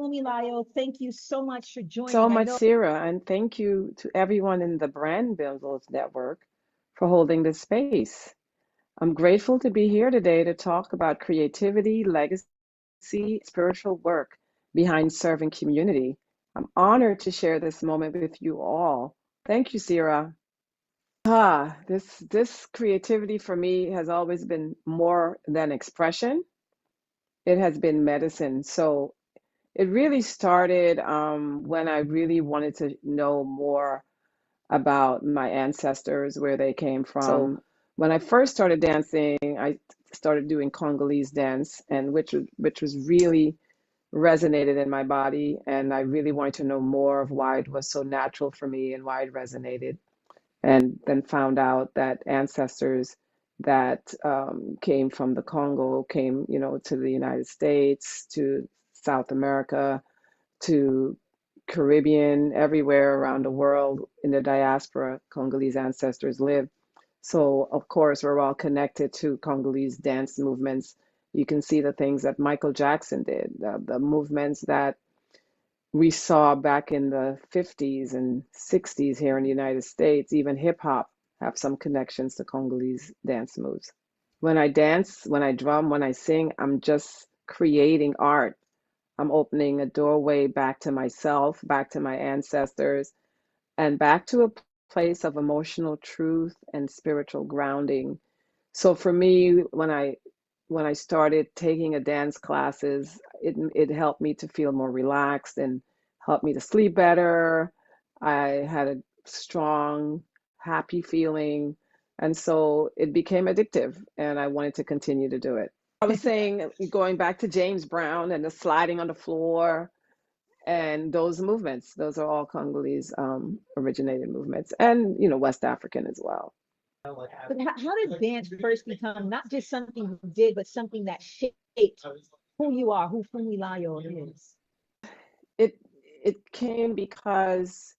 Funmilayo, thank you so much for So joining. I much, know. Syrah, and thank you to everyone in the Brand Builders Network for holding this space. I'm grateful to be here today to talk about creativity, legacy, spiritual work behind serving community. I'm honored to share this moment with you all. Thank you, Syrah. This creativity for me has always been more than expression. It has been medicine. So it really started when I really wanted to know more about my ancestors, where they came from. When I first started dancing, I started doing Congolese dance, and which was really resonated in my body, and I really wanted to know more of why it was so natural for me and why it resonated. And then found out that ancestors that came from the Congo came, to the United States, to South America, to Caribbean, everywhere around the world in the diaspora, Congolese ancestors live. So, of course, we're all connected to Congolese dance movements. You can see the things that Michael Jackson did, the movements that we saw back in the 50s and 60s here in the United States. Even hip hop have some connections to Congolese dance moves. When I dance, when I drum, when I sing, I'm just creating art. I'm opening a doorway back to myself, back to my ancestors, and back to a place of emotional truth and spiritual grounding. So for me, when I started taking a dance classes, it helped me to feel more relaxed and helped me to sleep better. I had a strong, happy feeling, and so it became addictive, and I wanted to continue to do it. I was saying, going back to James Brown and the sliding on the floor and those movements, those are all Congolese originated movements, and West African as well. But how did dance first become not just something you did, but something that shaped who you are, who Funmilayo is? It it came because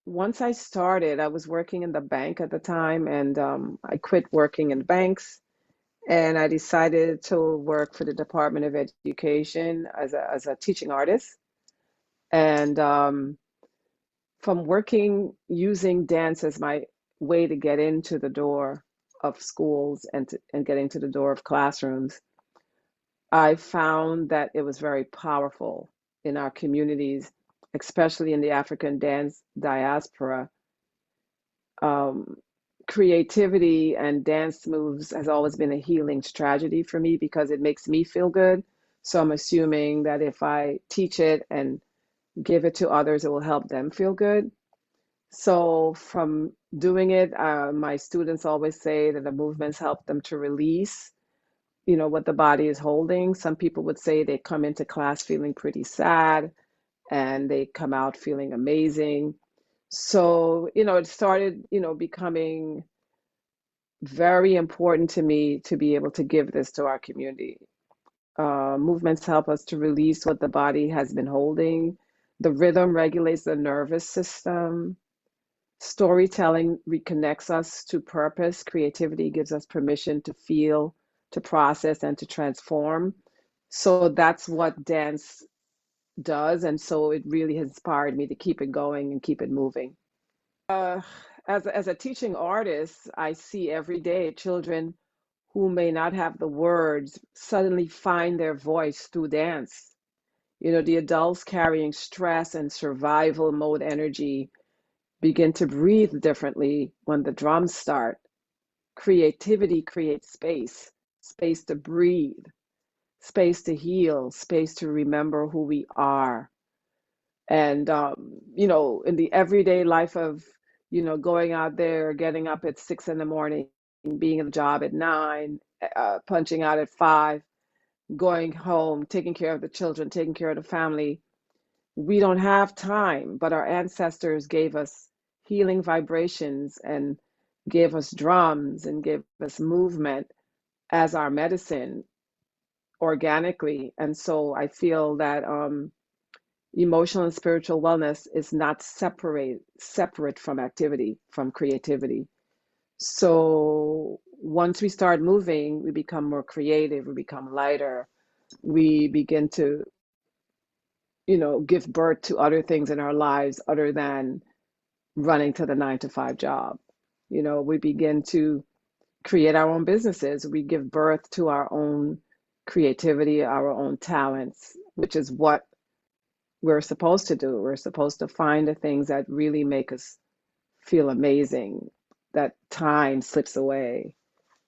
once I started, I was working in the bank at the time, and I quit working in banks, and I decided to work for the Department of Education as a teaching artist. And from working using dance as my way to get into the door of schools and getting to the door of classrooms, I found that it was very powerful in our communities, especially in the African dance diaspora. Um, Creativity and dance moves has always been a healing strategy for me because it makes me feel good. So I'm assuming that if I teach it and give it to others, it will help them feel good. So from doing it, my students always say that the movements help them to release, what the body is holding. Some people would say they come into class feeling pretty sad and they come out feeling amazing. So, it started, becoming very important to me to be able to give this to our community. Movements help us to release what the body has been holding. The rhythm regulates the nervous system. Storytelling reconnects us to purpose. Creativity gives us permission to feel, to process, and to transform. So that's what dance does. And so it really has inspired me to keep it going and keep it moving. Uh, as a teaching artist, I see every day children who may not have the words suddenly find their voice through dance. The adults carrying stress and survival mode energy begin to breathe differently when the drums start. Creativity creates space, space to breathe, space to heal, space to remember who we are. And, in the everyday life of, going out there, getting up at 6 in the morning, being at the job at 9, punching out at 5, going home, taking care of the children, taking care of the family, we don't have time, but our ancestors gave us healing vibrations and gave us drums and gave us movement as our medicine organically. And so I feel that emotional and spiritual wellness is not separate from activity, from creativity. So once we start moving, we become more creative, we become lighter, we begin to give birth to other things in our lives other than running to the 9 to 5 job. We begin to create our own businesses. We give birth to our own creativity, our own talents, which is what we're supposed to do. We're supposed to find the things that really make us feel amazing, that time slips away.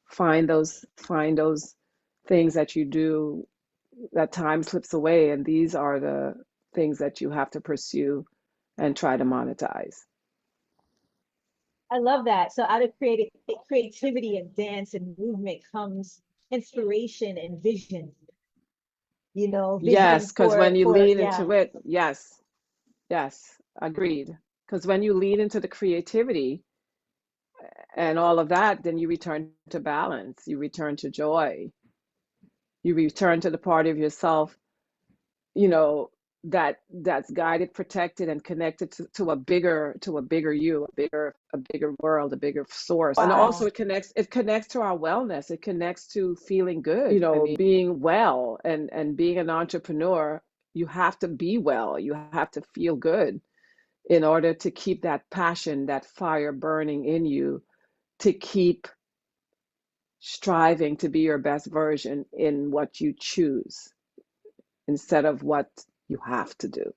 Find those things that you do that time slips away, and these are the things that you have to pursue and try to monetize. I love that. So out of creativity and dance and movement comes inspiration and vision, Yes, vision because when you for, lean yeah. into it, yes, yes, agreed. Because when you lean into the creativity and all of that, then you return to balance, you return to joy, you return to the part of yourself, you know, that's guided, protected, and connected to a bigger you, a bigger world, a bigger source. And also Wow. it connects to our wellness. It connects to feeling good. Being well and being an entrepreneur, you have to be well. You have to feel good in order to keep that passion, that fire burning in you, to keep striving to be your best version in what you choose instead of what you have to do.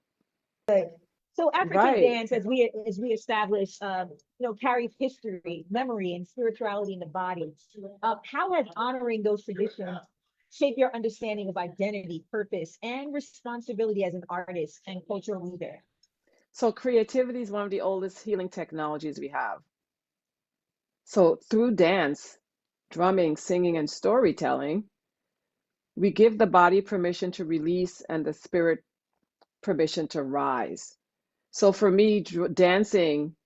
So African Right. dance, as we establish, carries history, memory, and spirituality in the body. How has honoring those traditions shaped your understanding of identity, purpose, and responsibility as an artist and cultural leader? So creativity is one of the oldest healing technologies we have. So through dance, drumming, singing, and storytelling, we give the body permission to release and the spirit permission to rise. So for me, dancing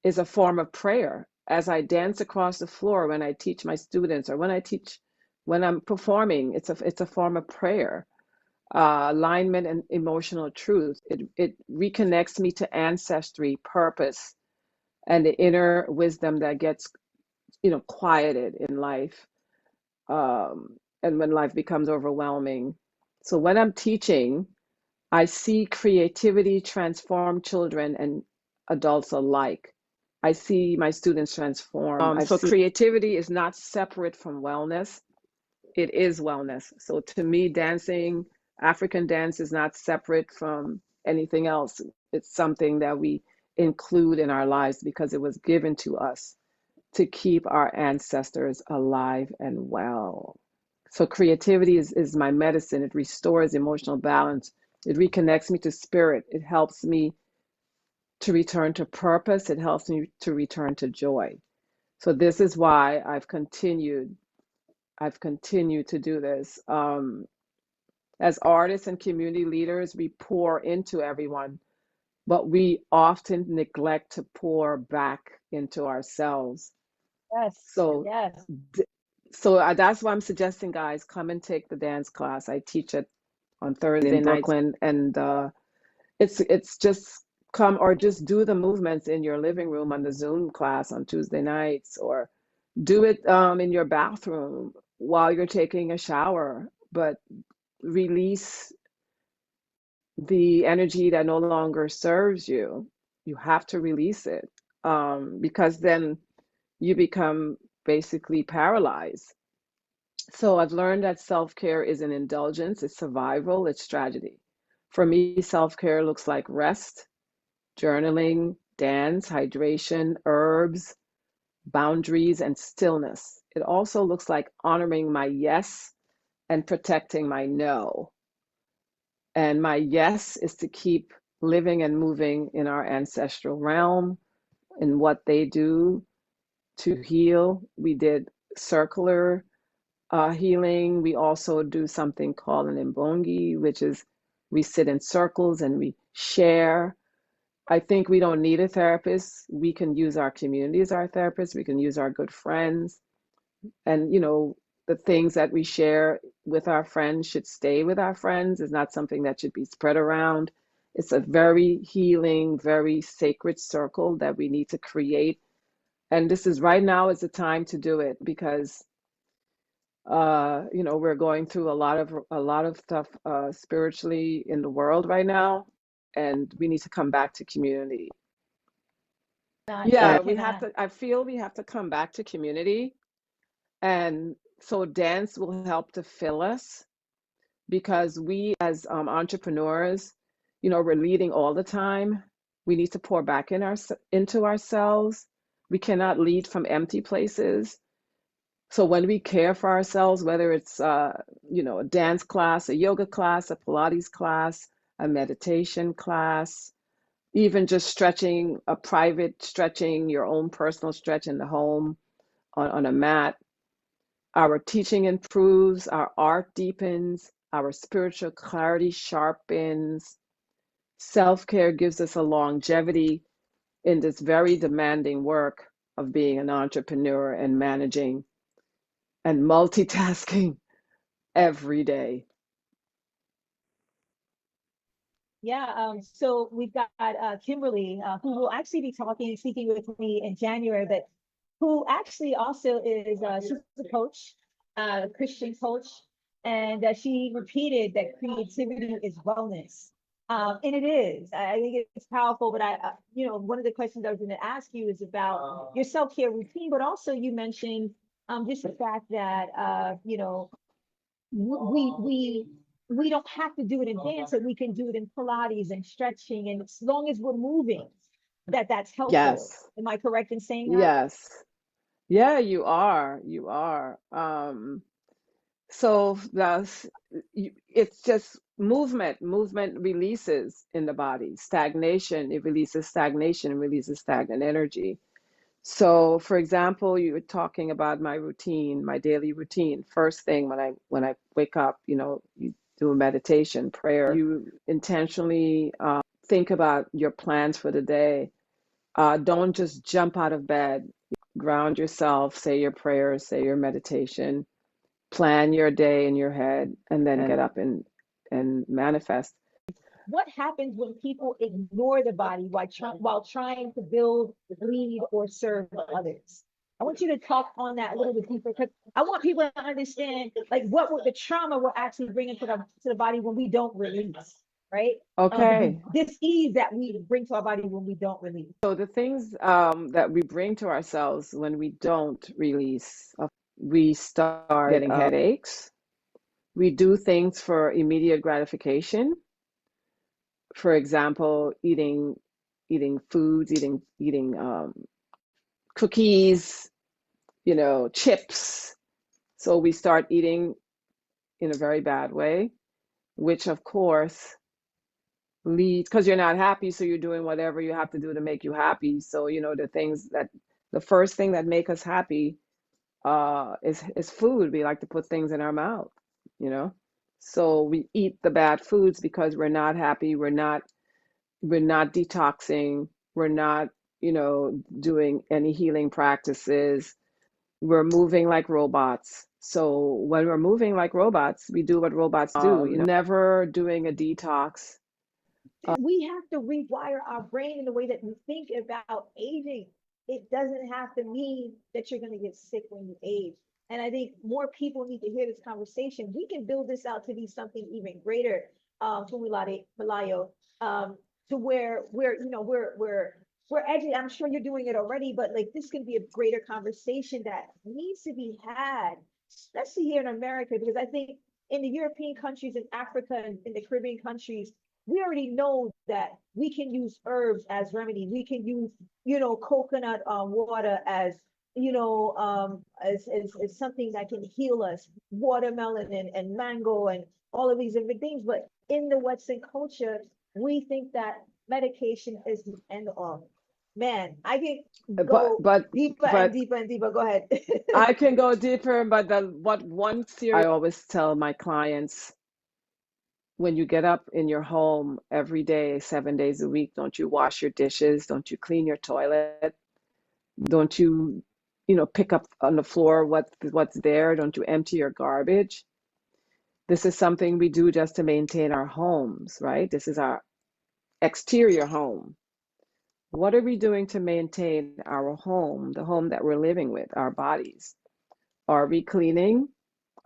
is a form of prayer. As I dance across the floor when I teach my students, or when I'm performing, it's a form of prayer, alignment, and emotional truth. It reconnects me to ancestry, purpose, and the inner wisdom that gets quieted in life, and when life becomes overwhelming. So when I'm teaching, I see creativity transform children and adults alike. I see my students transform. So creativity is not separate from wellness. It is wellness. So to me, dancing, African dance is not separate from anything else. It's something that we include in our lives because it was given to us to keep our ancestors alive and well. So creativity is my medicine. It restores emotional balance. It reconnects me to spirit. It helps me to return to purpose. It helps me to return to joy. So this is why I've continued to do this. As artists and community leaders, we pour into everyone, but we often neglect to pour back into ourselves. Yes, So yes. that's why I'm suggesting, guys, come and take the dance class. I teach it on Thursday In nights, Brooklyn, and it's just come, or just do the movements in your living room on the Zoom class on Tuesday nights, or do it in your bathroom while you're taking a shower, but release the energy that no longer serves you. You have to release it, because then you become basically paralyzed. So I've learned that self-care is an indulgence, it's survival, it's tragedy. For me, self-care looks like rest, journaling, dance, hydration, herbs, boundaries, and stillness. It also looks like honoring my yes and protecting my no. And my yes is to keep living and moving in our ancestral realm, in what they do to heal. We did circular healing. We also do something called an imbongi, which is we sit in circles and we share. I think we don't need a therapist. We can use our community as our therapist. We can use our good friends. And, the things that we share with our friends should stay with our friends. It's not something that should be spread around. It's a very healing, very sacred circle that we need to create. And this is right now is the time to do it, because You know, we're going through a lot of stuff spiritually in the world right now, and we need to come back to community. I Yeah, we have cannot. to, I feel we have to come back to community. And so dance will help to fill us because we as entrepreneurs, you know, we're leading all the time. We need to pour back into ourselves. We cannot lead from empty places. So when we care for ourselves, whether it's you know, a dance class, a yoga class, a Pilates class, a meditation class, even just stretching, a private stretching, your own personal stretch in the home on a mat, our teaching improves, our art deepens, our spiritual clarity sharpens. Self-care gives us a longevity in this very demanding work of being an entrepreneur and managing and multitasking every day. Yeah, so we've got Kimberly, who will actually be speaking with me in January, but who actually also is she's a coach, Christian coach, and she repeated that creativity is wellness. And it is. I think it's powerful, but you know, one of the questions I was going to ask you is about your self-care routine, but also you mentioned just the fact that you know, we we we don't have to do it in dance, and we can do it in Pilates and stretching, and as long as we're moving, that's helpful. Yes, Am I correct in saying that? yes. Yeah, you are. You are. So that's, it's just movement. Movement releases in the body. Stagnation, it releases stagnation, it releases stagnant energy. So, for example, you were talking about my routine, my daily routine. First thing when I wake up, you know, you do a meditation, prayer. You intentionally think about your plans for the day. Don't just jump out of bed. Ground yourself, say your prayers, say your meditation, plan your day in your head, and then get up and manifest. What happens when people ignore the body while trying to build, lead, or serve others? I want you to talk on that a little bit deeper, because I want people to understand like what the trauma we're actually bringing to the body when we don't release, right? Okay. This ease that we bring to our body when we don't release. So the things that we bring to ourselves when we don't release, we start getting headaches. We do things for immediate gratification. For example, eating foods, eating cookies, you know, chips. So we start eating in a very bad way, which of course leads, because you're not happy, so you're doing whatever you have to do to make you happy. So, you know, the first thing that make us happy is food. We like to put things in our mouth, you know. So we eat the bad foods because we're not happy. We're not detoxing. We're not, you know, doing any healing practices. We're moving like robots. So when we're moving like robots, we do what robots do, you know, never doing a detox. We have to rewire our brain in the way that we think about aging. It doesn't have to mean that you're going to get sick when you age. And I think more people need to hear this conversation. We can build this out to be something even greater, Funmilayo, to where you know we're edgy. I'm sure you're doing it already, but like this can be a greater conversation that needs to be had, especially here in America, because I think in the European countries, in Africa, and in the Caribbean countries, we already know that we can use herbs as remedy. We can use, you know, coconut water as, you know, as something that can heal us, watermelon and mango and all of these different things. But in the Western culture, we think that medication is the end all. Man, I can But go but deeper and but deeper and deeper. Go ahead. I can go deeper, but the what one serious I always tell my clients, when you get up in your home every day, 7 days a week, don't you wash your dishes? Don't you clean your toilet? Don't you, you know, pick up on the floor what's there? Don't you empty your garbage? This is something we do just to maintain our homes, right? This is our exterior home. What are we doing to maintain our home, the home that we're living with, our bodies? Are we cleaning?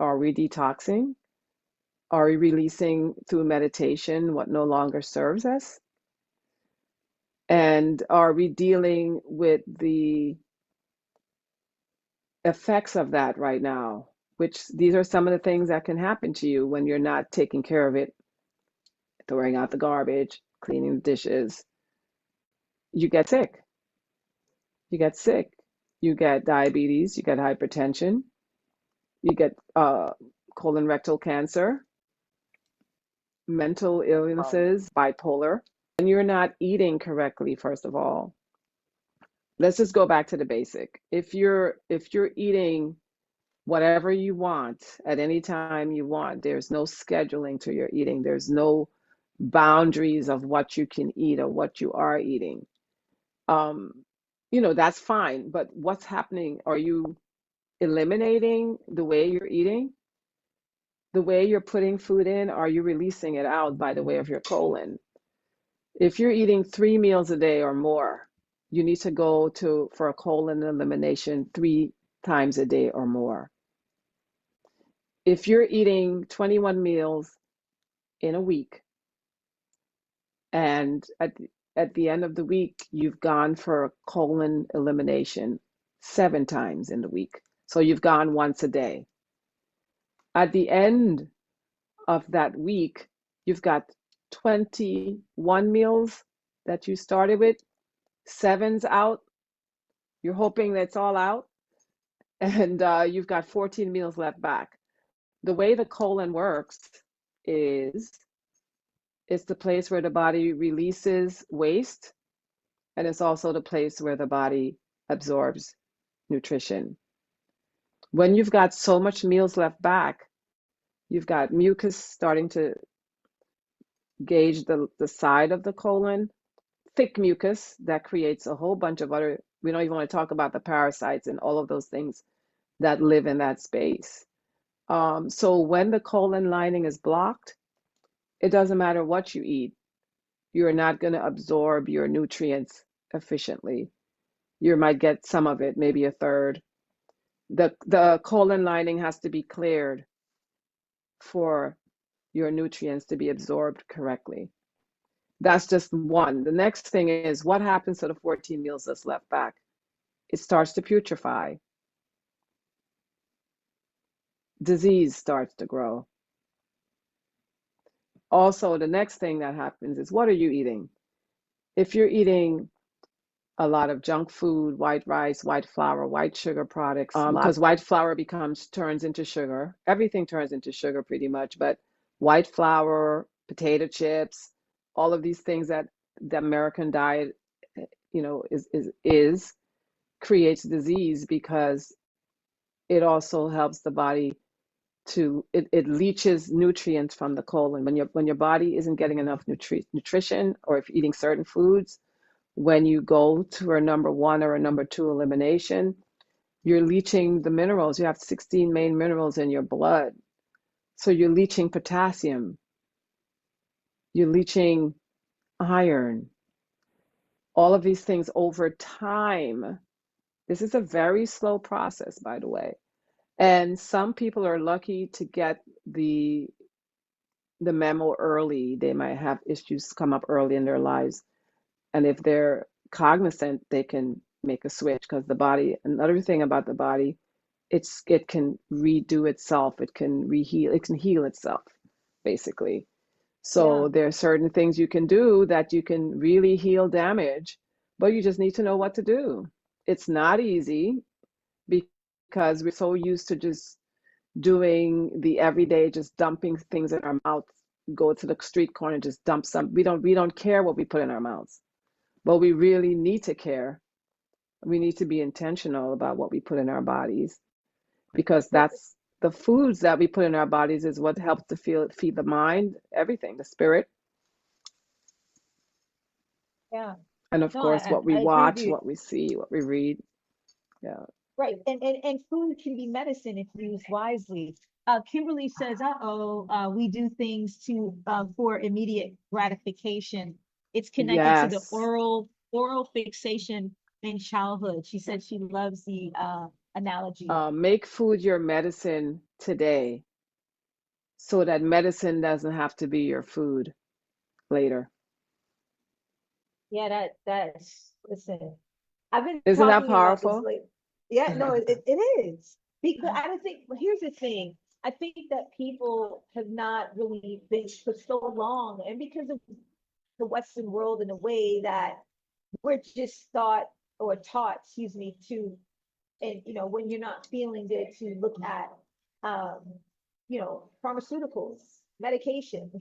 Are we detoxing? Are we releasing through meditation what no longer serves us? And are we dealing with the effects of that right now? Which these are some of the things that can happen to you when you're not taking care of it, throwing out the garbage, cleaning the dishes. You get sick. You get sick. You get diabetes, you get hypertension, you get colon rectal cancer, mental illnesses, bipolar. And you're not eating correctly, first of all. Let's just go back to the basic. If you're eating whatever you want at any time you want, there's no scheduling to your eating. There's no boundaries of what you can eat or what you are eating. That's fine. But what's happening? Are you eliminating the way you're eating? The way you're putting food in, are you releasing it out by the way of your colon? If you're eating 3 meals a day or more, you need to go for a colon elimination 3 times a day or more. If you're eating 21 meals in a week, and at the end of the week, you've gone for colon elimination 7 times in the week. So you've gone once a day. At the end of that week, you've got 21 meals that you started with, 7's out. You're hoping that's all out, and you've got 14 meals left back. The way the colon works is it's the place where the body releases waste, and it's also the place where the body absorbs nutrition. When you've got so much meals left back, you've got mucus starting to gauge the side of the colon, thick mucus that creates a whole bunch of other, we don't even want to talk about the parasites and all of those things that live in that space. So when the colon lining is blocked, it doesn't matter what you eat, you're not going to absorb your nutrients efficiently. You might get some of it, maybe a third. The colon lining has to be cleared for your nutrients to be absorbed correctly. That's just one. The next thing is, what happens to the 14 meals that's left back? It starts to putrefy. Disease starts to grow. Also, the next thing that happens is, what are you eating? If you're eating a lot of junk food, white rice, white flour, white sugar products, because white flour turns into sugar. Everything turns into sugar pretty much, but white flour, potato chips, all of these things that the American diet, is creates disease, because it also helps the body it leaches nutrients from the colon. When your body isn't getting enough nutrition, or if you're eating certain foods, when you go to a number 1 or a number 2 elimination, you're leaching the minerals. You have 16 main minerals in your blood. So you're leaching potassium, you're leaching iron, all of these things over time. This is a very slow process, by the way. And some people are lucky to get the memo early. They might have issues come up early in their lives. And if they're cognizant, they can make a switch, because the body, another thing about the body, it can redo itself. It can heal itself, basically. So there are certain things you can do that you can really heal damage, but you just need to know what to do. It's not easy, because we're so used to just doing the everyday, just dumping things in our mouth, go to the street corner, just dump some. We don't care what we put in our mouths, but we really need to care. We need to be intentional about what we put in our bodies, because that's the foods that we put in our bodies is what helps to feed the mind, everything, the spirit. Yeah. And of course, what we I agree with watch, you. what we see, what we read. Yeah. Right. And food can be medicine if used wisely. Kimberly says, we do things for immediate gratification. It's connected to the Yes. oral fixation in childhood. She said she loves the analogy. Make food your medicine today so that medicine doesn't have to be your food later. Yeah, that's listen. I've been Isn't that talking about this powerful? lately. Yeah, no, it is. Because I don't think, well, here's the thing. I think that people have not really been for so long, and because of the Western world in a way that we're just thought or taught, excuse me, to, and when you're not feeling good, to look at um, pharmaceuticals, medication,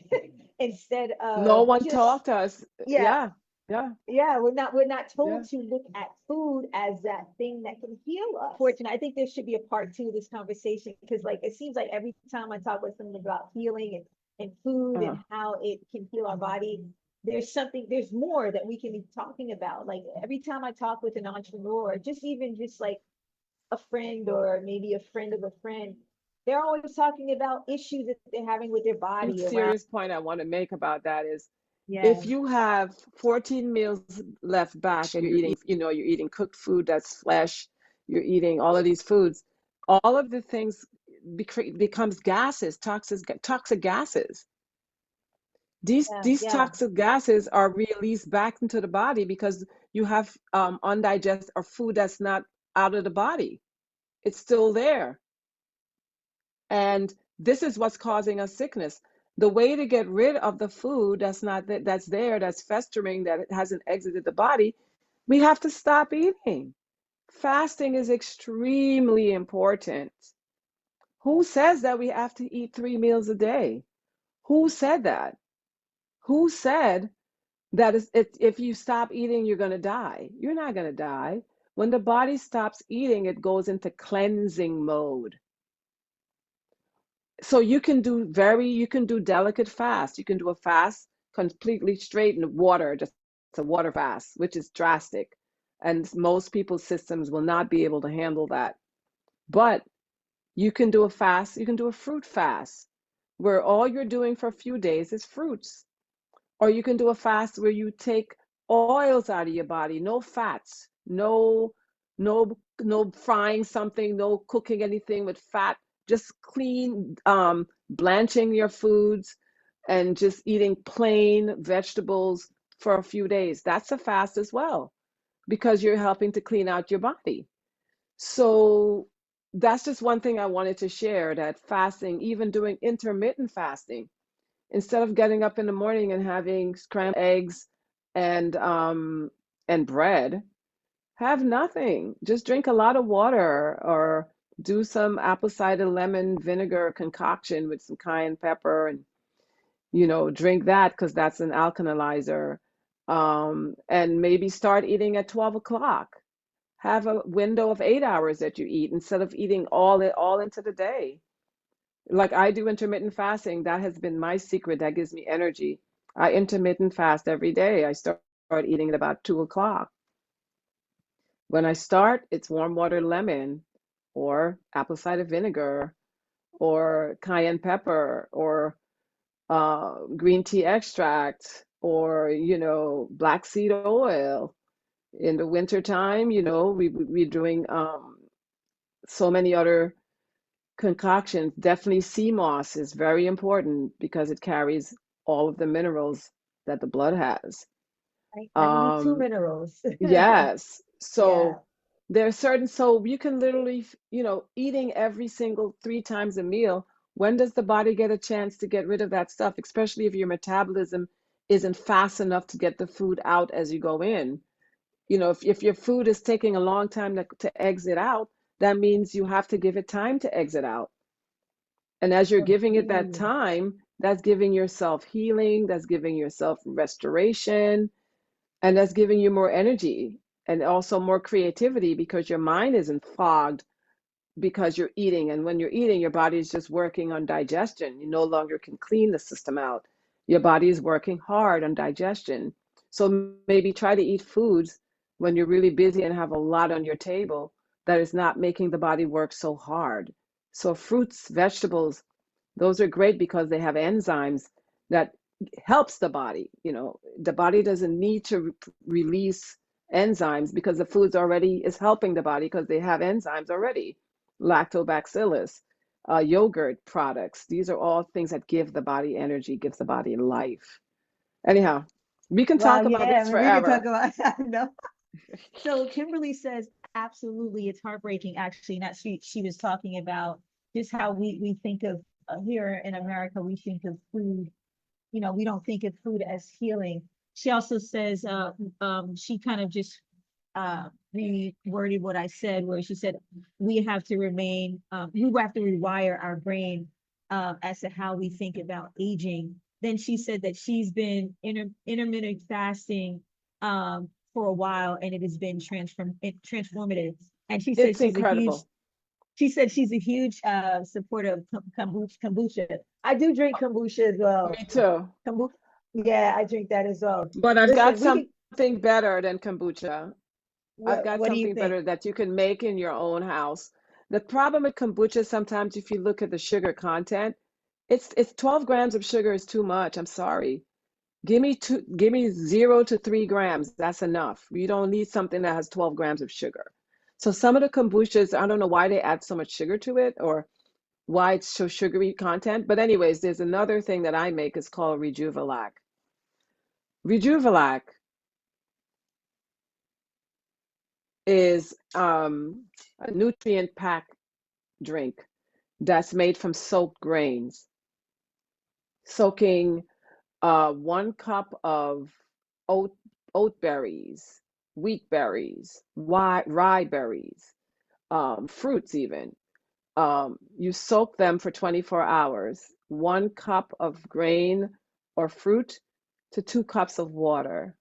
instead No of one just, taught us. yeah, Yeah, yeah, yeah, we're not yeah. told to look at food as that thing that can heal us. Fortunately, I think there should be a part two of this conversation, because like it seems like every time I talk with someone about healing and food and Uh, how it can heal our body, there's more that we can be talking about. Like every time I talk with an entrepreneur, just like a friend or maybe a friend of a friend, they're always talking about issues that they're having with their one body around. serious point I want to make about that is Yeah, if you have 14 meals left back and you're eating, you're eating cooked food that's flesh, you're eating all of these foods, all of the things becomes gases, toxic gases. These yeah, toxic gases are released back into the body because you have undigested or food that's not out of the body. It's still there. And this is what's causing us sickness. The way to get rid of the food that's not that's there, that's festering, that it hasn't exited the body, we have to stop eating. Fasting is extremely important. Who says that we have to eat 3 meals a day? Who said that? Who said that if you stop eating, you're going to die? You're not going to die. When the body stops eating, it goes into cleansing mode. So you can do delicate fast. You can do a fast completely straight in water, just a water fast, which is drastic. And most people's systems will not be able to handle that. But you can do a fast, you can do a fruit fast, where all you're doing for a few days is fruits. Or you can do a fast where you take oils out of your body, no fats, no frying something, no cooking anything with fat, just clean, blanching your foods and just eating plain vegetables for a few days. That's a fast as well, because you're helping to clean out your body. So that's just one thing I wanted to share, that fasting, even doing intermittent fasting, instead of getting up in the morning and having scrambled eggs and bread, have nothing. Just drink a lot of water, or do some apple cider lemon vinegar concoction with some cayenne pepper, and drink that, because that's an alkalizer. And maybe start eating at 12 o'clock. Have a window of 8 hours that you eat instead of eating all into the day. Like I do intermittent fasting. That has been my secret. That gives me energy. I intermittent fast every day. I start eating at about 2 o'clock. When I start, it's warm water lemon or apple cider vinegar or cayenne pepper or green tea extract or, black seed oil. In the winter time, we're doing so many other concoctions. Definitely sea moss is very important because it carries all of the minerals that the blood has. 92 Um, minerals. yes. Yeah. So there's certain, so you can literally, eating every single 3 times a meal. When does the body get a chance to get rid of that stuff, especially if your metabolism isn't fast enough to get the food out as you go in? If your food is taking a long time to exit out, that means you have to give it time to exit out. And as you're giving it that Agreed. time, that's giving yourself healing, that's giving yourself restoration, and that's giving you more energy and also more creativity, because your mind isn't fogged because you're eating. And when you're eating, your body is just working on digestion. You no longer can clean the system out. Your body is working hard on digestion. So maybe try to eat foods when you're really busy and have a lot on your table that is not making the body work so hard. So fruits, vegetables, those are great because they have enzymes that helps the body. The body doesn't need to release enzymes because the foods already is helping the body because they have enzymes already, lactobacillus. yogurt products. These are all things that give the body energy, gives the body life. Anyhow, we can Wow, talk about yeah, this we can talk forever. about I know. So Kimberly says, absolutely, it's heartbreaking actually. And that she was talking about just how we think of here in America, we think of food, we don't think of food as healing. She also says, she kind of just reworded what I said, where she said we have to we have to rewire our brain as to how we think about aging. Then she said that she's been intermittent fasting for a while, and it has been transformative. And she said It's incredible. she's a huge supporter of kombucha. I do drink kombucha as well. Me too. Kombucha, yeah, I drink that as well. But I've got Listen, we can. something better than kombucha. I've got What do you something think? better that you can make in your own house. The problem with kombucha, sometimes if you look at the sugar content, it's 12 grams of sugar is too much. I'm sorry. Give me 0 to 3 grams. That's enough. You don't need something that has 12 grams of sugar. So some of the kombuchas, I don't know why they add so much sugar to it or why it's so sugary content. But anyways, there's another thing that I make. It's called Rejuvelac. Rejuvelac is a nutrient packed drink that's made from soaked grains. Soaking 1 cup of oat oat berries, wheat berries, rye berries, fruits even. You soak them for 24 hours. 1 cup of grain or fruit to 2 cups of water,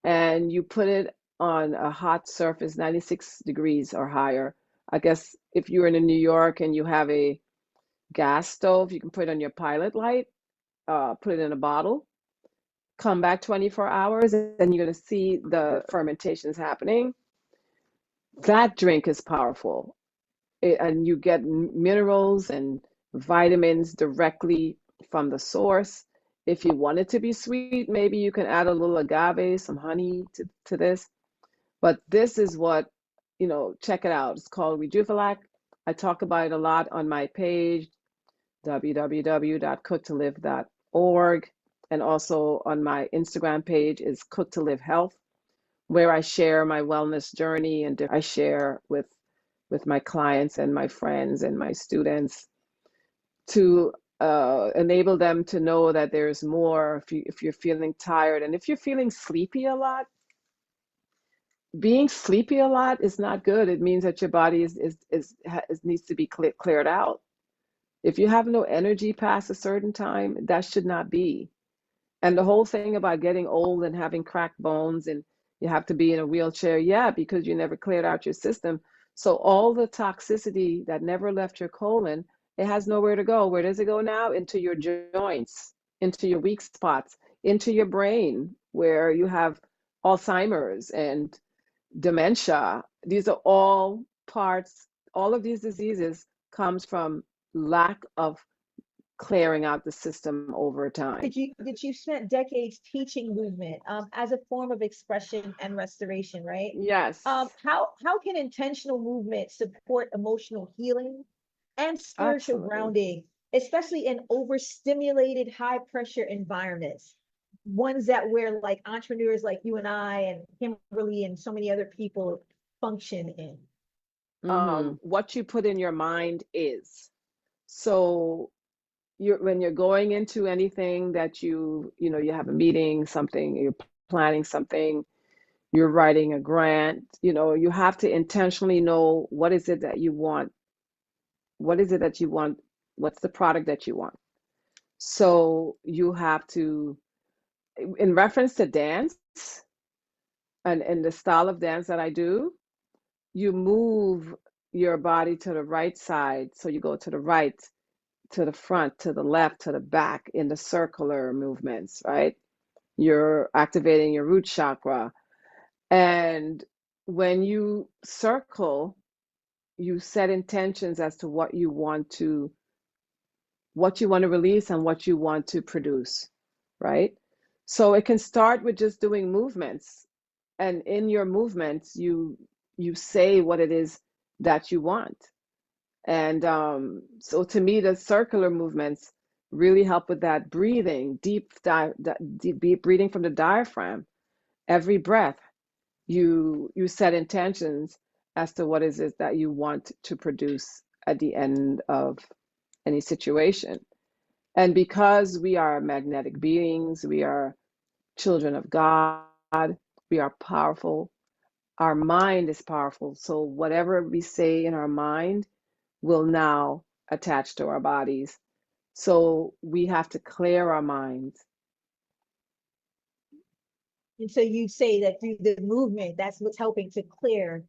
and you put it on a hot surface, 96 degrees or higher. I guess if you're in New York and you have a gas stove, you can put it on your pilot light, put it in a bottle, come back 24 hours, and you're going to see the fermentations happening. That drink is powerful. And you get minerals and vitamins directly from the source. If you want it to be sweet, maybe you can add a little agave, some honey to this. But this is what, check it out. It's called Rejuvelac. I talk about it a lot on my page, www.cooktolive.org. And also on my Instagram page is Cook to Live Health, where I share my wellness journey and I share with my clients and my friends and my students to enable them to know that there's more. If you're feeling tired and if you're feeling sleepy a lot, being sleepy a lot is not good. It means that your body needs to be cleared out. If you have no energy past a certain time, that should not be. And the whole thing about getting old and having cracked bones and you have to be in a wheelchair, yeah, because you never cleared out your system. So all the toxicity that never left your colon, it has nowhere to go. Where does it go now? Into your joints, into your weak spots, into your brain, where you have Alzheimer's and dementia. These are all parts, all of these diseases comes from lack of clearing out the system over time. Did you spent decades teaching movement as a form of expression and restoration, right? Yes, How can intentional movement support emotional healing and spiritual absolutely. grounding, especially in overstimulated, high pressure environments, ones that where like entrepreneurs like you and I and Kimberly and so many other people function in? What you put in your mind is. So when you're going into anything that you have a meeting, something, you're planning something, you're writing a grant, you have to intentionally know what is it that you want. What is it that you want? What's the product that you want? So you have to, in reference to dance and the style of dance that I do, you move your body to the right side. So you go to the right, to the front, to the left, to the back in the circular movements, right? You're activating your root chakra. And when you circle, you set intentions as to what you want to release and what you want to produce, right? So it can start with just doing movements. And in your movements, you say what it is that you want. And so to me, the circular movements really help with that breathing, deep breathing from the diaphragm. Every breath, you set intentions as to what is it that you want to produce at the end of any situation. And because we are magnetic beings, we are children of God, we are powerful. Our mind is powerful. So whatever we say in our mind will now attach to our bodies. So we have to clear our minds. And so you say that through the movement, that's what's helping to clear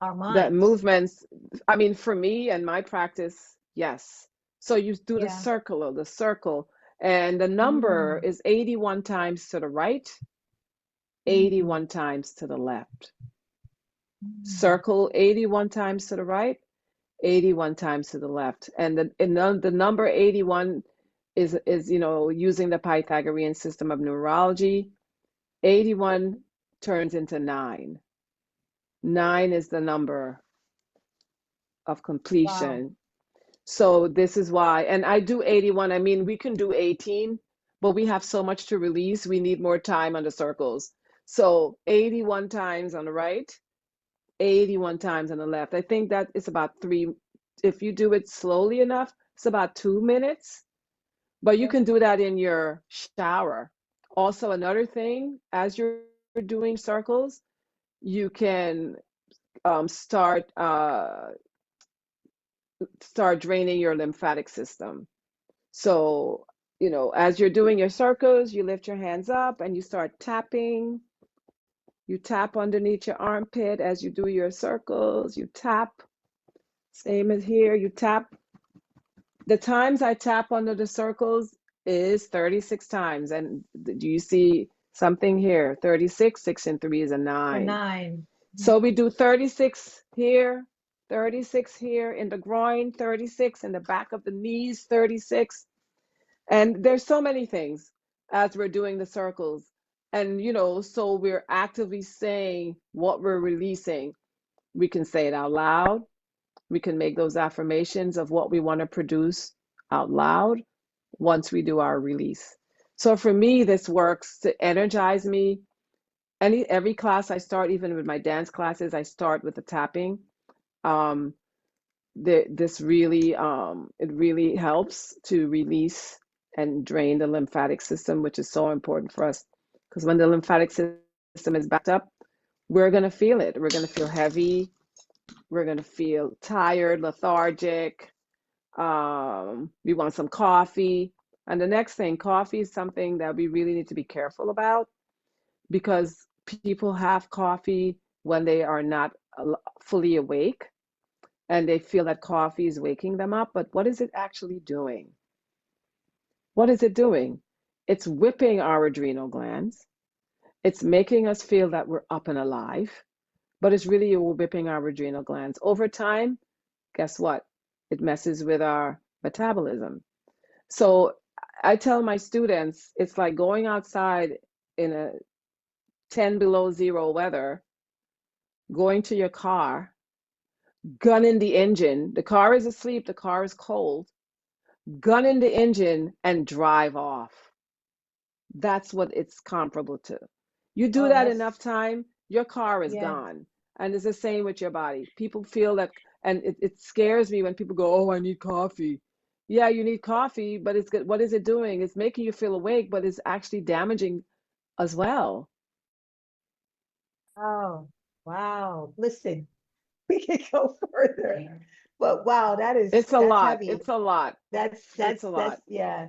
our That minds. movements, I mean, for me and my practice, yes. So you do Yeah. the circle, and the number Mm, is 81 times to the right, mm, 81 times to the left. mm. Circle 81 times to the right, 81 times to the left. And the number 81 is using the Pythagorean system of numerology. 81 turns into 9. 9 is the number of Wow. completion. So this is why, and I do 81. I mean, we can do 18, but we have so much to release. We need more time on the circles. So 81 times on the right, 81 times on the left. I think that it's about three. If you do it slowly enough, it's about 2 minutes, but you Yeah. can do that in your shower. Also, another thing, as you're doing circles, you can start draining your lymphatic system. So, as you're doing your circles, you lift your hands up and you start tapping. You tap underneath your armpit as you do your circles. You tap, same as here, you tap. The times I tap under the circles is 36 times. And do you see something here? 36, 6 and 3 is a A 9. 9. So we do 36 here, 36 here in the groin, 36 in the back of the knees, 36. And there's so many things as we're doing the circles. And, so we're actively saying what we're releasing. We can say it out loud. We can make those affirmations of what we want to produce out loud once we do our release. So for me, this works to energize me. Every class I start, even with my dance classes, I start with the tapping. Um, this really it really helps to release and drain the lymphatic system, which is so important for us, because when the lymphatic system is backed up, we're going to feel it. We're going to feel heavy, we're going to feel tired, lethargic. We want some coffee. And the next thing, coffee is something that we really need to be careful about, because people have coffee when they are not fully awake and they feel that coffee is waking them up. But what is it actually doing? What is it doing? It's whipping our adrenal glands. It's making us feel that we're up and alive, but it's really whipping our adrenal glands. Over time, guess what? It messes with our metabolism. So I tell my students, it's like going outside in a 10 below zero weather, going to your car, gunning the engine. The car is asleep, the car is cold. Gun in the engine and drive off. That's what it's comparable to. You do Oh, that that's, enough time, your car is yeah. gone. And it's the same with your body. People feel that, and it scares me when people go, oh, I need coffee. Yeah, you need coffee, but it's good. What is it doing? It's making you feel awake, but it's actually damaging as well. Oh, wow. Listen, we can go further, but wow, It's a that's lot. heavy. It's a lot. It's a That's lot. yeah.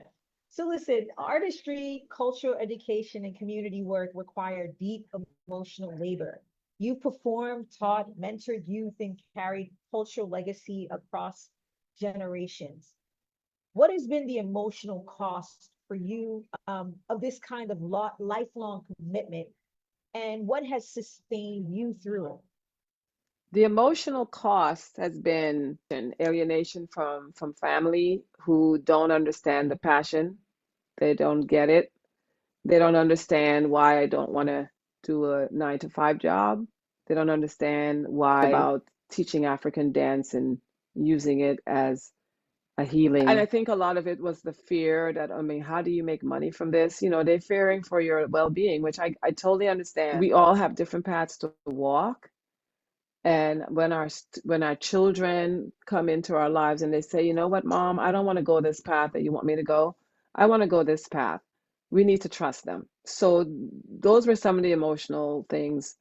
So listen, artistry, cultural education, and community work require deep emotional labor. You performed, taught, mentored youth, and carried cultural legacy across generations. What has been the emotional cost for you of this kind of lifelong commitment, and what has sustained you through it? The emotional cost has been alienation from family who don't understand the passion. They don't get it. They don't understand why I don't want to do a 9 to 5 job. They don't understand why about teaching African dance in using it as a healing. And I think a lot of it was the fear that, I mean, how do you make money from this? You know, they're fearing for your well-being, which I totally understand. We all have different paths to walk. And when our children come into our lives and they say, you know what, Mom, I don't want to go this path that you want me to go. I want to go this path. We need to trust them. So those were some of the emotional things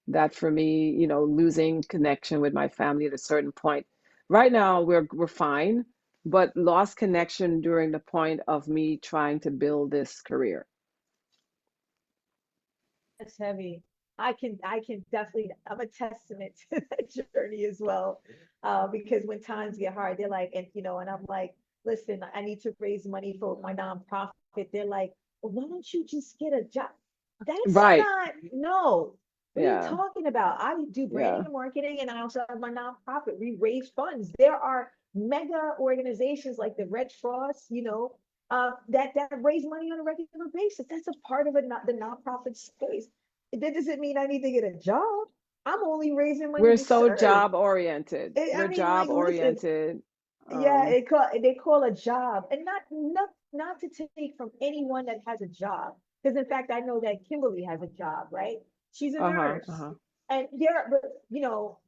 that for me, you know, losing connection with my family at a certain point. Right now we're fine, but lost connection during the point of me trying to build this career. That's heavy. I can definitely, I'm a testament to that journey as well. Because when times get hard, they're like, and and I'm like, listen, I need to raise money for my nonprofit. They're like, well, why don't you just get a job? That's Right. not, no. What are you Yeah. talking about? I do branding Yeah. and marketing, and I also have my nonprofit. We raise funds. There are mega organizations like the Red Cross, that raise money on a regular basis. That's a part of the nonprofit space. That doesn't mean I need to get a job. I'm only raising money We're to so serve. job oriented. I We're mean, job like, listen, oriented. yeah, they call a job, and not to take from anyone that has a job, because in fact I know that Kimberly has a job, right? She's a Uh-huh. nurse, Uh-huh. and there,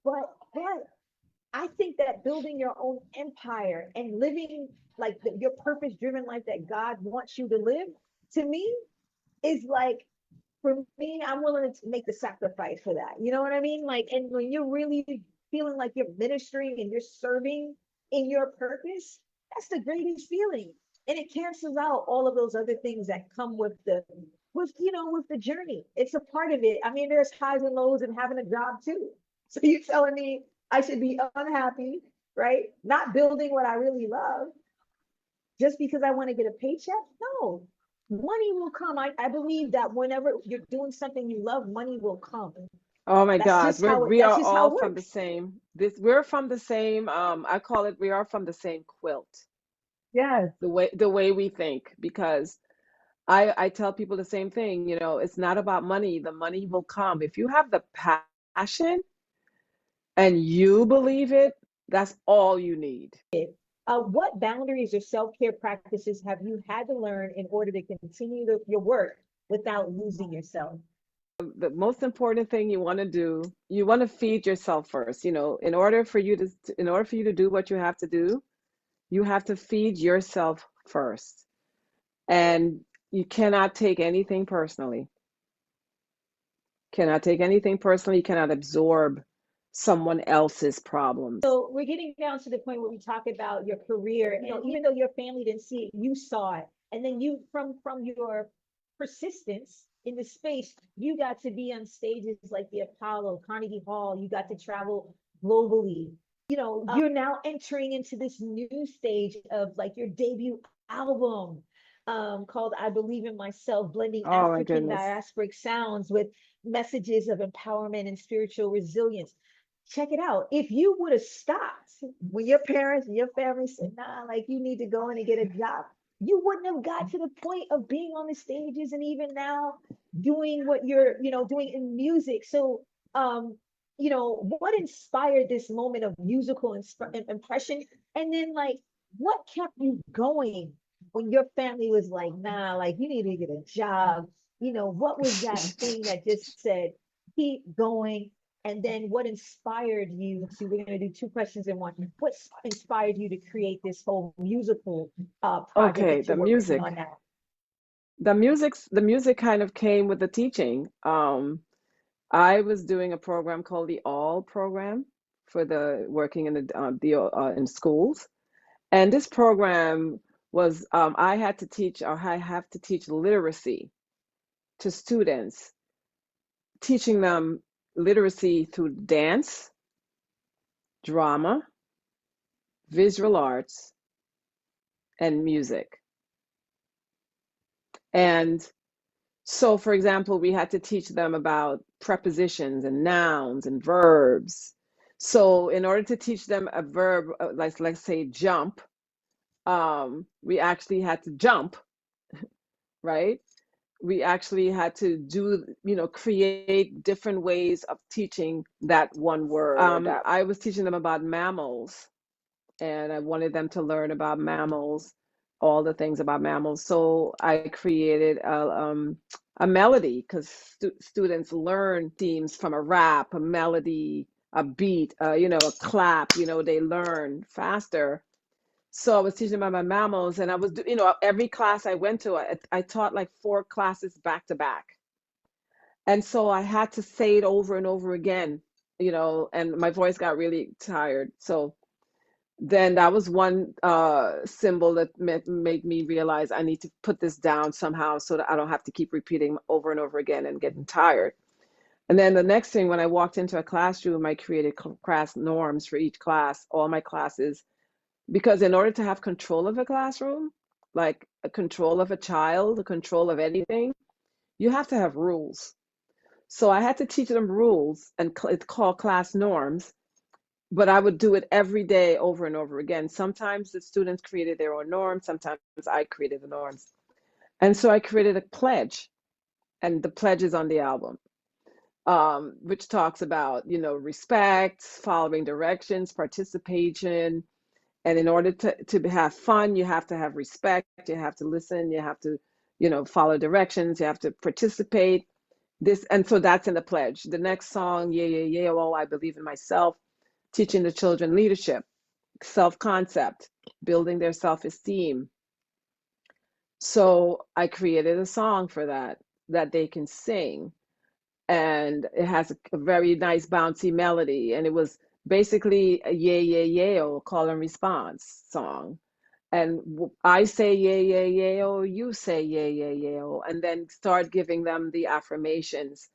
but I think that building your own empire and living like your purpose-driven life that God wants you to live, to me, is like, for me, I'm willing to make the sacrifice for that. You know what I mean? Like, and when you're really feeling like you're ministering and you're serving in your purpose, that's the greatest feeling. And it cancels out all of those other things that come with the journey. It's a part of it. I mean, there's highs and lows and having a job too. So you're telling me I should be unhappy, right? Not building what I really love just because I want to get a paycheck? No, money will come. I believe that whenever you're doing something you love, money will come. Oh my That's God. just how it, We that's are just how all it from the works. same we're from the same I call it we are from the same quilt. Yes. The way we think, because I tell people the same thing, you know, it's not about money. The money will come. If you have the passion and you believe it, that's all you need. What boundaries or self-care practices have you had to learn in order to continue your work without losing yourself? The most important thing you want to do, you want to feed yourself first. You know, in order for you to do what you have to do, you have to feed yourself first. And you cannot take anything personally. Cannot take anything personally. You cannot absorb someone else's problems. So we're getting down to the point where we talk about your career. Even though your family didn't see it, you saw it, and then you, from your persistence in the space, you got to be on stages like the Apollo, Carnegie Hall. You got to travel globally. You're now entering into this new stage of like your debut album, called I Believe in Myself, blending Oh my African goodness. diasporic sounds with messages of empowerment and spiritual resilience. Check it out. If you would have stopped when your parents and your family said, nah, like you need to go in and get a job, you wouldn't have got to the point of being on the stages and even now doing what you're, doing in music. So, what inspired this moment of musical impression? And then, like, what kept you going when your family was like, nah, like you need to get a job? What was that thing that just said, keep going? And then what inspired you to, we're going to do two questions in one. What inspired you to create this whole musical project Okay, that the you're working music. on now? The music kind of came with the teaching. I was doing a program called the All program for the working in schools. And this program was I had to teach, or I have to teach literacy to students, teaching them literacy through dance, drama, visual arts, and music. And so, for example, we had to teach them about prepositions and nouns and verbs. So, in order to teach them a verb, like let's say jump, we actually had to jump, right? We actually had to create different ways of teaching that one word. I was teaching them about mammals, and I wanted them to learn about mammals, all the things about mammals. So I created a melody because students learn themes from a rap, a melody, a beat, a clap. They learn faster. So I was teaching about my mammals, and I was, every class I went to, I taught like 4 classes back to back. And so I had to say it over and over again, and my voice got really tired. So then that was one symbol that made me realize I need to put this down somehow so that I don't have to keep repeating over and over again and getting tired. And then the next thing, when I walked into a classroom, I created class norms for each class, all my classes, because in order to have control of a classroom, like a control of a child, a control of anything, you have to have rules. So I had to teach them rules, and it's called class norms, but I would do it every day over and over again. Sometimes the students created their own norms, sometimes I created the norms. And so I created a pledge, and the pledge is on the album, which talks about, respect, following directions, participation. And in order to have fun, you have to have respect, you have to listen, you have to, follow directions, you have to participate. And so that's in the pledge. The next song, yeah, yeah, yeah, oh, I believe in myself, teaching the children leadership, self-concept, building their self-esteem. So I created a song for that they can sing. And it has a very nice bouncy melody. And it was basically a yeah, yeah, yeah, oh, call and response song. And I say yeah, yeah, yeah, oh, you say yeah, yeah, yeah, oh, and then start giving them the affirmations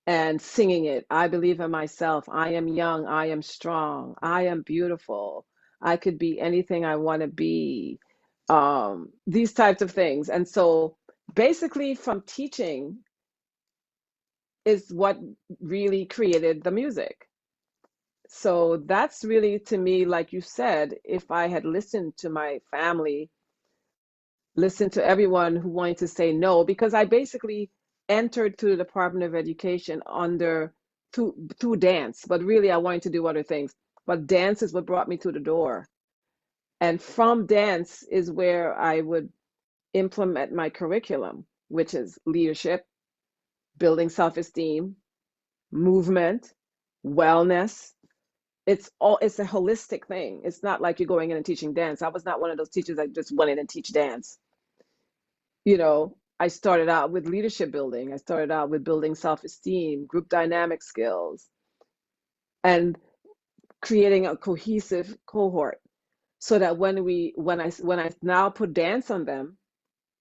and singing it. I believe in myself. I am young. I am strong. I am beautiful. I could be anything I want to be. These types of things. And so basically, from teaching is what really created the music. So that's really, to me, like you said, if I had listened to my family, listened to everyone who wanted to say no, because I basically entered to the Department of Education through dance, but really I wanted to do other things. But dance is what brought me to the door. And from dance is where I would implement my curriculum, which is leadership, building self-esteem, movement, wellness. It's a holistic thing. It's not like you're going in and teaching dance. I was not one of those teachers that just went in and teach dance. I started out with leadership building. I started out with building self-esteem, group dynamic skills, and creating a cohesive cohort so that when I now put dance on them,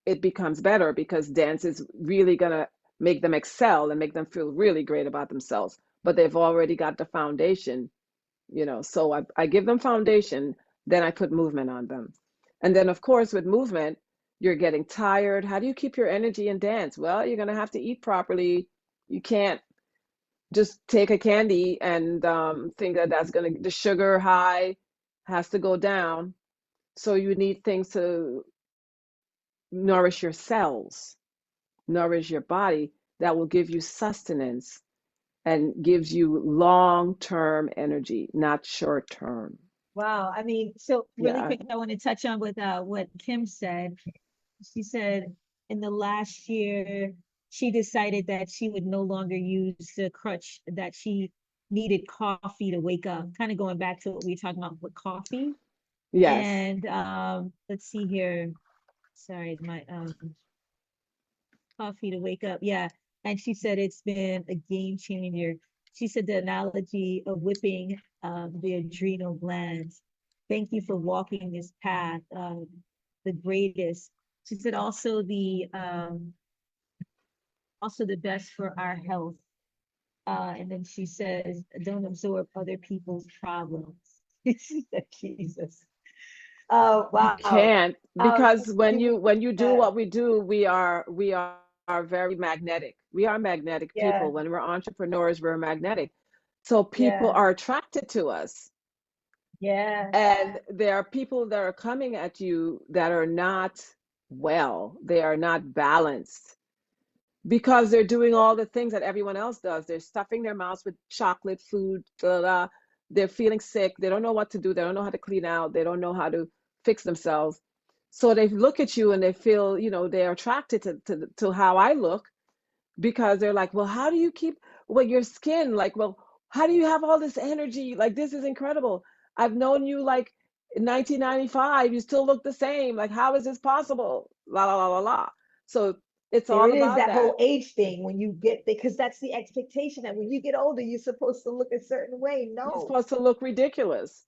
it becomes better because dance is really gonna make them excel and make them feel really great about themselves. But they've already got the foundation, so I give them foundation, then I put movement on them. And then, of course, with movement, you're getting tired. How do you keep your energy in dance? Well, you're going to have to eat properly. You can't just take a candy and think that that's going to, the sugar high has to go down. So you need things to nourish your cells, nourish your body that will give you sustenance and gives you long-term energy, not short-term. Wow. I mean, so really Yeah. quick, I want to touch on with what Kim said. She said in the last year, she decided that she would no longer use the crutch, that she needed coffee to wake up. Kind of going back to what we were talking about with coffee. Yes. And let's see here. Sorry, my coffee to wake up. Yeah. And she said it's been a game changer. She said the analogy of whipping the adrenal glands. Thank you for walking this path, the greatest. She said also the best for our health. And then she says, don't absorb other people's problems. She said, Jesus. Oh, You wow. can't, Um, because when you do yeah, what we do, we are very magnetic. We are magnetic yeah, people. When we're entrepreneurs, we're magnetic. So people yeah, are attracted to us. yeah, And there are people that are coming at you that are not well. They are not balanced because they're doing all the things that everyone else does. They're stuffing their mouths with chocolate food, blah, blah. they're feeling sick, they don't know what to do, they don't know how to clean out, they don't know how to fix themselves. So they look at you and they feel, they're attracted to how I look, because they're like, well, how do you keep, well, your skin, like, well, how do you have all this energy? Like, this is incredible. I've known you like in 1995, you still look the same. Like, how is this possible? La la la la la. So it's There all it is, about that that. whole age thing when you get, because that's the expectation that when you get older, you're supposed to look a certain way. You're No. supposed to look ridiculous.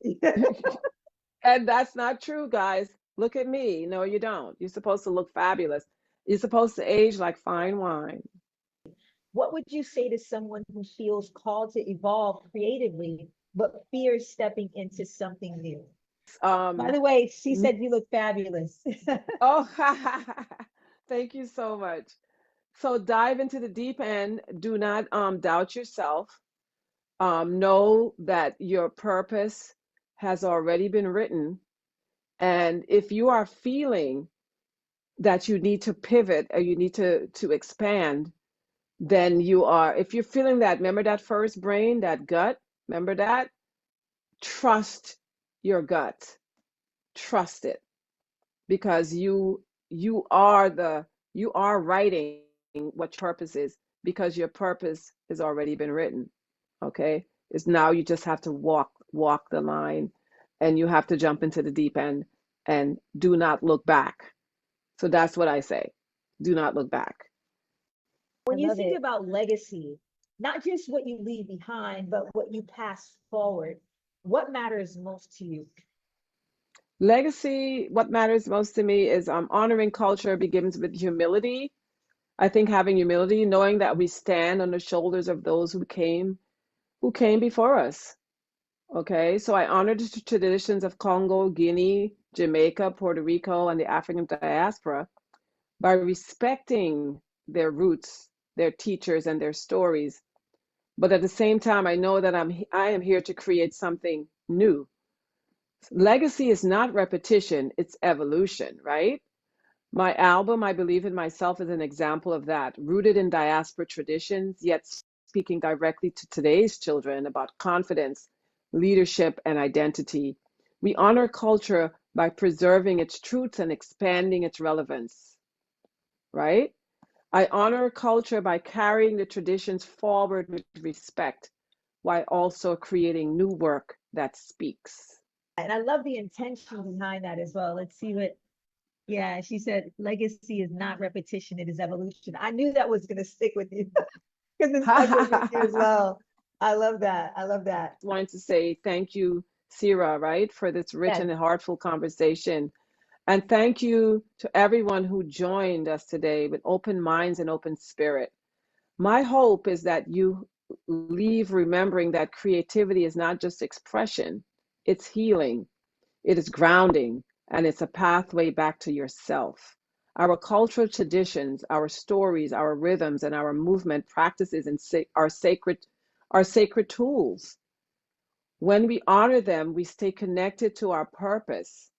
And that's not true, guys. Look at me. No, you don't. You're supposed to look fabulous. You're supposed to age like fine wine. What would you say to someone who feels called to evolve creatively, but fears stepping into something new? By Um, the way, she n- said you look fabulous. oh, thank you so much. So dive into the deep end. Do not doubt yourself. Know that your purpose has already been written. And if you are feeling that you need to pivot or you need to expand, then you are, if you're feeling that, remember that first brain, that gut, remember that? Trust your gut. Trust it, because you are writing what your purpose is, because your purpose has already been written. Okay? It's now you just have to walk the line, and you have to jump into the deep end and do not look back. So that's what I say. Do not look back. When I you love think it. about legacy, not just what you leave behind, but what you pass forward, what matters most to you? Legacy, what matters most to me is honoring culture begins with humility. I think having humility, knowing that we stand on the shoulders of those who came before us. Okay, so I honor the traditions of Congo, Guinea, Jamaica, Puerto Rico, and the African diaspora by respecting their roots, their teachers, and their stories. But at the same time, I know that I am here to create something new. Legacy is not repetition, it's evolution, right? My album, I Believe in Myself, is an example of that, rooted in diaspora traditions, yet speaking directly to today's children about confidence, leadership, and identity. We honor culture by preserving its truths and expanding its relevance, right? I honor culture by carrying the traditions forward with respect, while also creating new work that speaks. And I love the intention behind that as well. Let's see what, yeah, she said legacy is not repetition, it is evolution. I knew that was going to stick with you because it stuck with me as well. I love that. I love that. Wanted to say thank you, Syrah, right, for this rich Yes. and heartful conversation. And thank you to everyone who joined us today with open minds and open spirit. My hope is that you leave remembering that creativity is not just expression, it's healing, it is grounding, and it's a pathway back to yourself. Our cultural traditions, our stories, our rhythms, and our movement practices are sacred tools. When we honor them, we stay connected to our purpose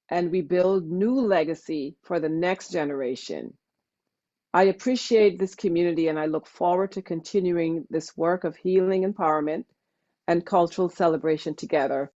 and we build new legacy for the next generation. I appreciate this community and I look forward to continuing this work of healing, empowerment, and cultural celebration together.